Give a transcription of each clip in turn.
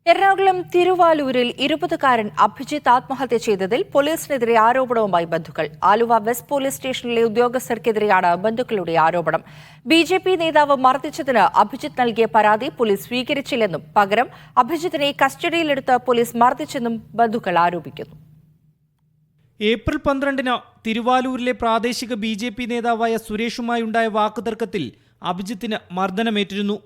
എറണാകുളം തിരുവാലൂരിൽ 20-കാരൻ അഭിജിത്ത് ആത്മഹത്യ ചെയ്തതിൽ പോലീസിനെതിരെ ആരോപണവുമായി ബന്ധുക്കൾ. ആലുവ വെസ്റ്റ് പോലീസ് സ്റ്റേഷനിലെ ഉദ്യോഗസ്ഥർക്കെതിരെയാണ് ബന്ധുക്കളുടെ ആരോപണം. ബിജെപി നേതാവ് മർദ്ദിച്ചതിന് അഭിജിത്ത് നൽകിയ പരാതി പോലീസ് സ്വീകരിച്ചില്ലെന്നും പകരം അഭിജിത്തിനെ കസ്റ്റഡിയിലെടുത്ത് പോലീസ് മർദ്ദിച്ചെന്നും ബന്ധുക്കൾ ആരോപിക്കുന്നു. ഏപ്രിൽ 12-ന് തിരുവാലൂരിലെ പ്രാദേശിക ബിജെപി നേതാവായ സുരേഷുമായുണ്ടായ വാക്കുതർക്കത്തിൽ അഭിജിത്തിന് മർദ്ദനമേറ്റിരുന്നു.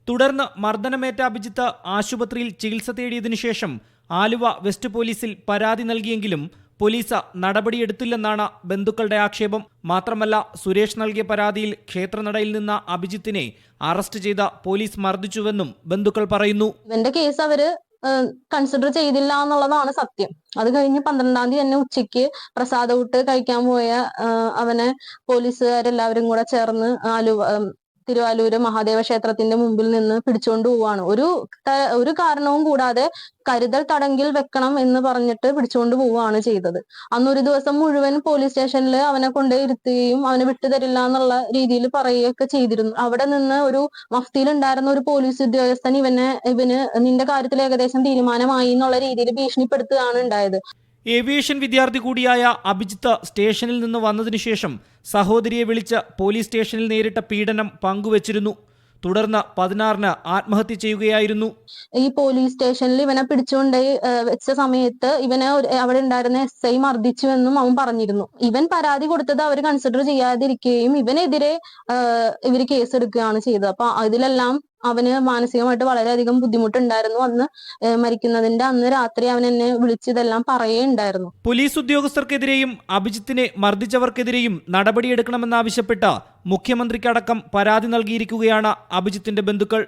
തുടർന്ന് മർദ്ദനമേറ്റ അഭിജിത്ത് ആശുപത്രിയിൽ ചികിത്സ തേടിയതിനു ശേഷം ആലുവ വെസ്റ്റ് പോലീസിൽ പരാതി നൽകിയെങ്കിലും പോലീസ് നടപടിയെടുത്തില്ലെന്നാണ് ബന്ധുക്കളുടെ ആക്ഷേപം. മാത്രമല്ല, സുരേഷ് നൽകിയ പരാതിയിൽ ക്ഷേത്രനടയിൽ നിന്ന അഭിജിത്തിനെ അറസ്റ്റ് ചെയ്ത പോലീസ് മർദ്ദിച്ചുവെന്നും ബന്ധുക്കൾ പറയുന്നു. എന്റെ കേസ് അവര് കൺസിഡർ ചെയ്തില്ല എന്നുള്ളതാണ് സത്യം. അത് കഴിഞ്ഞ് 12-ാം തീയതി തന്നെ ഉച്ചയ്ക്ക് പ്രസാദൂട്ട് കഴിക്കാൻ പോയ അവനെ പോലീസുകാരെല്ലാവരും കൂടെ ചേർന്ന് തിരുവാലൂര് മഹാദേവ ക്ഷേത്രത്തിന്റെ മുമ്പിൽ നിന്ന് പിടിച്ചുകൊണ്ട് പോവാണ്. ഒരു കാരണവും കൂടാതെ കരുതൽ തടങ്കിൽ വെക്കണം എന്ന് പറഞ്ഞിട്ട് പിടിച്ചുകൊണ്ട് പോവുകയാണ് ചെയ്തത്. അന്നൊരു ദിവസം മുഴുവൻ പോലീസ് സ്റ്റേഷനിൽ അവനെ കൊണ്ടുപോയിരുത്തുകയും അവനെ വിട്ടുതരില്ല എന്നുള്ള രീതിയിൽ പറയുകയൊക്കെ ചെയ്തിരുന്നു. അവിടെ നിന്ന് ഒരു മഫ്തിയിൽ ഉണ്ടായിരുന്ന ഒരു പോലീസ് ഉദ്യോഗസ്ഥൻ ഇവന് നിന്റെ കാര്യത്തിൽ ഏകദേശം തീരുമാനമായി എന്നുള്ള രീതിയിൽ ഭീഷണിപ്പെടുത്തുകയാണ് ഉണ്ടായത്. ഏവിയേഷൻ വിദ്യാർത്ഥി കൂടിയായ അഭിജിത്ത് സ്റ്റേഷനിൽ നിന്ന് വന്നതിനു ശേഷം സഹോദരിയെ വിളിച്ച് പോലീസ് സ്റ്റേഷനിൽ നേരിട്ട പീഡനം പങ്കുവച്ചിരുന്നു. തുടർന്ന് 16-ന് ആത്മഹത്യ ചെയ്യുകയായിരുന്നു. ഈ പോലീസ് സ്റ്റേഷനിൽ ഇവനെ പിടിച്ചുകൊണ്ട് വെച്ച സമയത്ത് ഇവനെ അവിടെ ഉണ്ടായിരുന്ന SI മർദ്ദിച്ചുവെന്നും അവൻ പറഞ്ഞിരുന്നു. ഇവൻ പരാതി കൊടുത്തത് അവർ കൺസിഡർ ചെയ്യാതിരിക്കുകയും ഇവനെതിരെ ഇവര് കേസെടുക്കുകയാണ് ചെയ്തത്. അപ്പൊ ഇതിലെല്ലാം അവന് മാനസികമായിട്ട് വളരെയധികം ബുദ്ധിമുട്ടുണ്ടായിരുന്നു. അന്ന് മരിക്കുന്നതിന്റെ അന്ന് രാത്രി അവൻ എന്നെ വിളിച്ചതെല്ലാം പറയുകയുണ്ടായിരുന്നു. പോലീസ് ഉദ്യോഗസ്ഥർക്കെതിരെയും അഭിജിത്തിനെ മർദ്ദിച്ചവർക്കെതിരെയും നടപടിയെടുക്കണമെന്നാവശ്യപ്പെട്ട് മുഖ്യമന്ത്രിക്കടക്കം പരാതി നൽകിയിരിക്കുകയാണ് അഭിജിത്തിന്റെ ബന്ധുക്കൾ.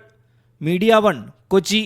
മീഡിയ 1 കൊച്ചി.